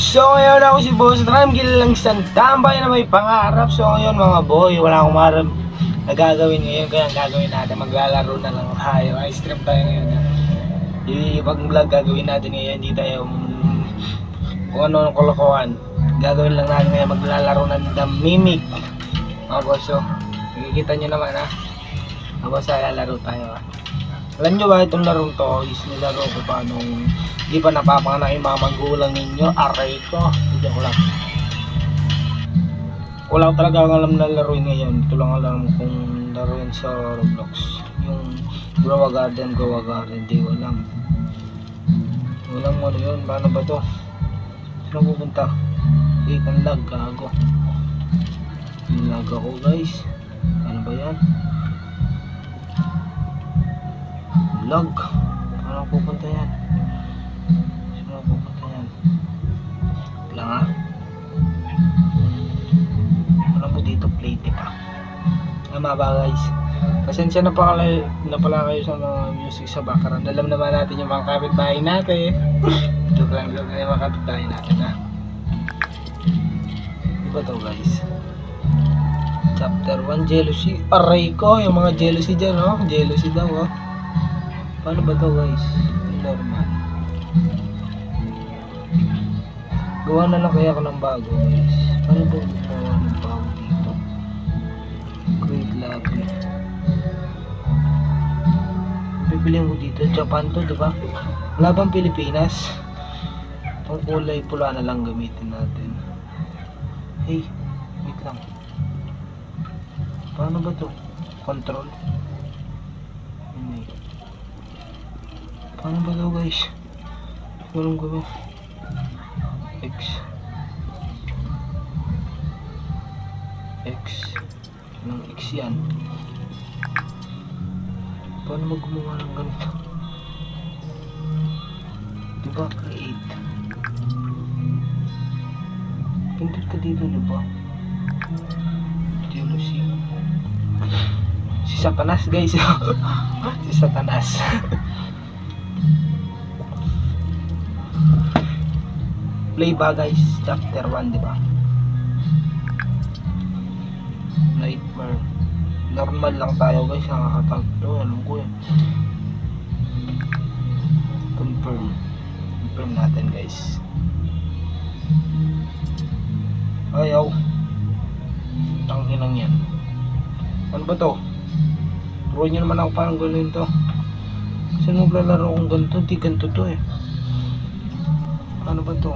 So ngayon ako si Boss Ram, lang isang tambay na may pangarap. So ngayon mga boy, wala akong marap na gagawin ngayon. Kaya ang gagawin natin, maglalaro na lang tayo. Ice cream tayo ngayon. Ibang vlog gagawin natin ngayon. Hindi tayo kung ano ng kolokohan. Gagawin lang natin ngayon, maglalaro ng The Mimic. Mga boss, so nakikita nyo naman ha. Mga boss, lalaro tayo ha. Alam nyo ba itong larong to is nilaro ko pa nung hindi pa napapanganak yung mga magulang ninyo. Aray ko, hindi ko lang. Wala ko talaga alam na laruin ngayon. Ito lang alam kung laruin sa Roblox. Yung Grow a Garden, hindi ko alam. Walang ano yun, paano ba to? Saan pupunta? Eh, ang lag, gago. Ang lag ako guys. Ano ba yan? Lag. Paano pupunta yan? Saan pupunta yan? Lang ha? Ano po dito? Plate pa. Tama ba guys? Pasensya na pala kayo sa mga music sa background. Alam naman natin yung mga kapitbahay natin. Joke lang yung mga kapitbahay natin ha. Diba to guys? Chapter 1, jealousy. Aray ko, yung mga jealousy dyan oh. Jealousy daw oh. Paano ba to guys? Normal. Gawa na lang kaya ako ng bago guys. Paano ba gawa ng bago dito? Great lobby. Bibiliin ko dito. Japan to diba? Wala bang Pilipinas? Itong kulay pula na lang gamitin natin. Hey, wait lang. Paano ba to? Control. Hindi. Paano ba daw guys? Walang gawin. X. Anong X yan? Paano gumawa ng ganito? Diba create? Pindot ka dito diba? Jealousy. Si Satanas guys. Si Satanas. Play ba guys? Chapter 1 diba? Nightmare. Normal lang tayo guys. Nakakatag to. Alam ko eh. Confirm natin guys. Ayaw. Tanginang yan. Ano ba to? Turuan nyo naman ako parang gano'n to. Kasi nung maglalaro akong ganito, di ganito to eh. Ano ba to?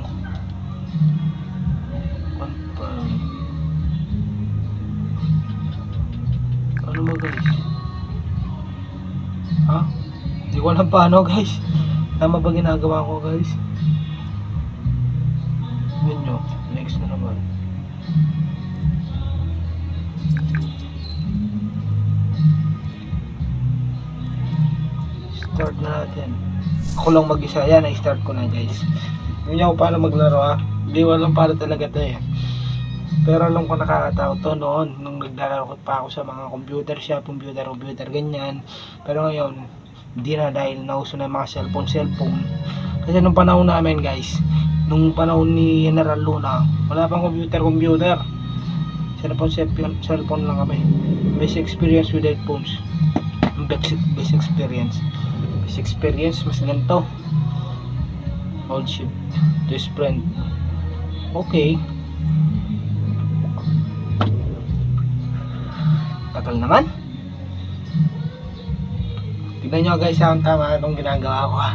Confirm. Ano ba guys? Ha? Hindi ko alam paano guys. Tama ba ginagawa ko guys? Yun nyo. Next na naman. Start na natin. Ako lang mag-isa. Yan, na-start ko na guys. Hindi ako paano maglaro ha. Hindi walang para talaga to eh. Pero alam ko nakakatawa to noon. Nung naglalaro pa ako sa mga computer shop, computer ganyan. Pero ngayon, hindi na dahil nauso na mga cellphone. Kasi nung panahon namin guys, nung panahon ni General Luna, wala pang computer. Cellphone lang kami. Best experience with headphones. Best experience mas ganito. Old ship. This friend. Okay. Tagal naman. Tignan nyo guys ang tama itong ginagawa ko ha.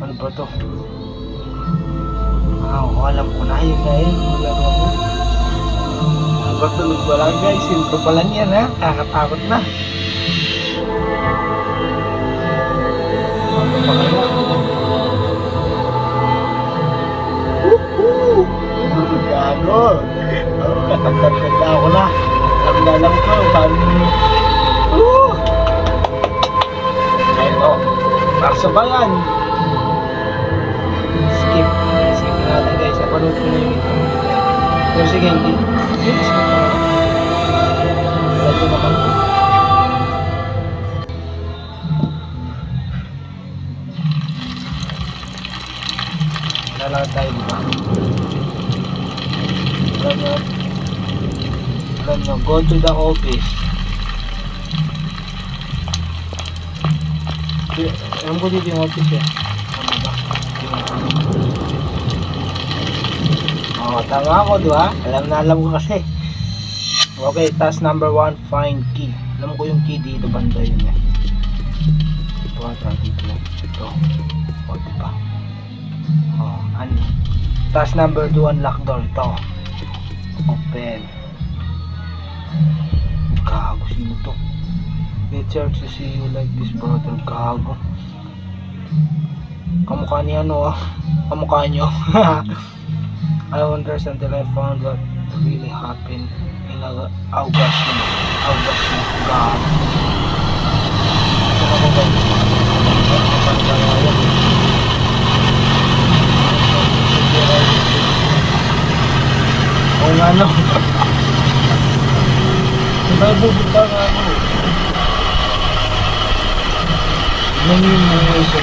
Ano ba to? Alam ko na yun ngayon. Maglaro ko. Pagtulog ko lang guys. Intro pa lang yan ha. Kakatakot na. Ano pa kaya? Gago. Katagtagtagta ako na. Alam ko. Paano? Ayun o. Para sa bayan. Skip natin guys. Napanood ko na yung ito. Pero sige hindi. Skip na. Wala ko naman. Nalakad tayo, di ba? Alam nyo, go to the office. Alam ko dito yung office eh. Ano ba? Oo, tama ako, di ba? Alam ko kasi. Okay, task number 1, find key. Alam ko yung key dito, banda yun eh. Ito ata dito. Ito. O, di ba? O, task number 2, unlock door. Ito. Open. Gago, sino to? It's hard to see you like this, brother. Gago. Kamukha ni ano ah. Kamukha nyo. I wonder until I found what really happened in August. God. Ito na ko ba? Oo nga no. Diba bubukta nga ano? Ano yung mga ito?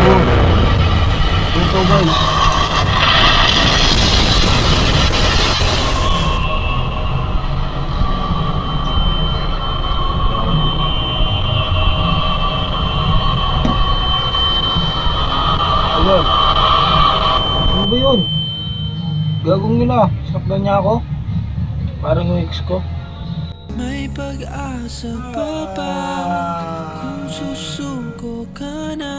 Oh. Ito guys. Ayun. Ano ba yun? Gagong yun ah. Sakdan niya ako. Parang yung ex ko. May pag-asa pa ba kung susuko ka na?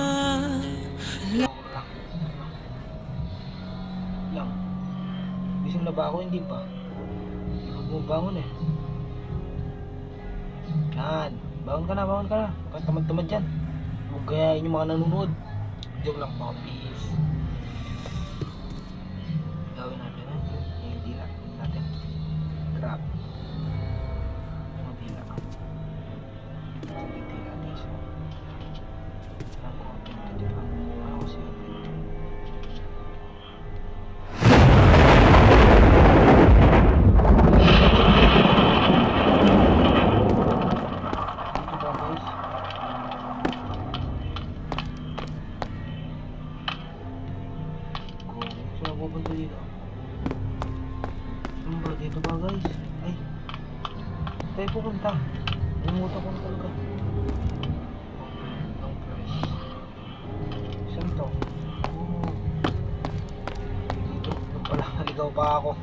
Lang. Gising na ba ako? Hindi pa. Hindi ko bumabangon eh. Yan. Bangon ka na. Bakit tamad-tamad dyan? Huwag gayahin yung mga nanonood. Joke lang mga peace. Gawin natin ha. Yung dila natin. Grab. Yung dila. Yung dila dito. Ang konti mo dito. Ano kasi yun? Dito ba guys? Saan ako punta dito? Ano ba? Dito ba guys? Ay! Tayo pupunta. Umuta ko na talaga. Ang fresh. Saan to? Oh. Dito. Doon pala. Naligaw pa ako.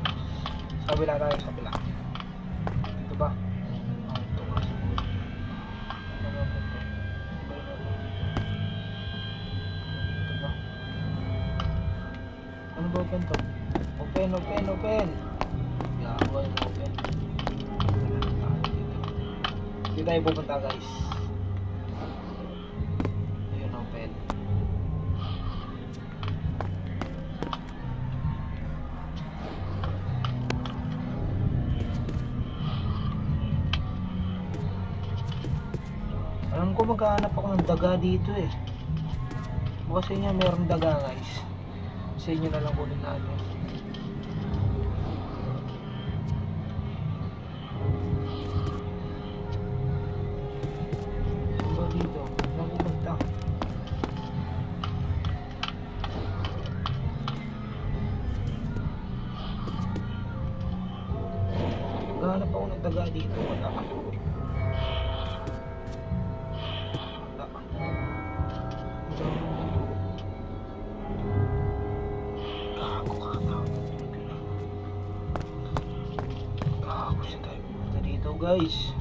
Sa kabila tayo. Sa kabila. Dito ba? Oh, ito nga siguro. Ano ba ito? Dito ba? Ano ba open to? Open! Gawa yung open. Dito tayo pupunta guys. Ayun, open. Alam ko maghahanap ako ng daga dito eh. Baka sa inyo mayroong daga guys. Sa inyo na lang kunin natin. Saan ba dito? Saan pupunta? Maghahanap ako ng daga dito. Wala. Gago siya tayo pumunta dito guys.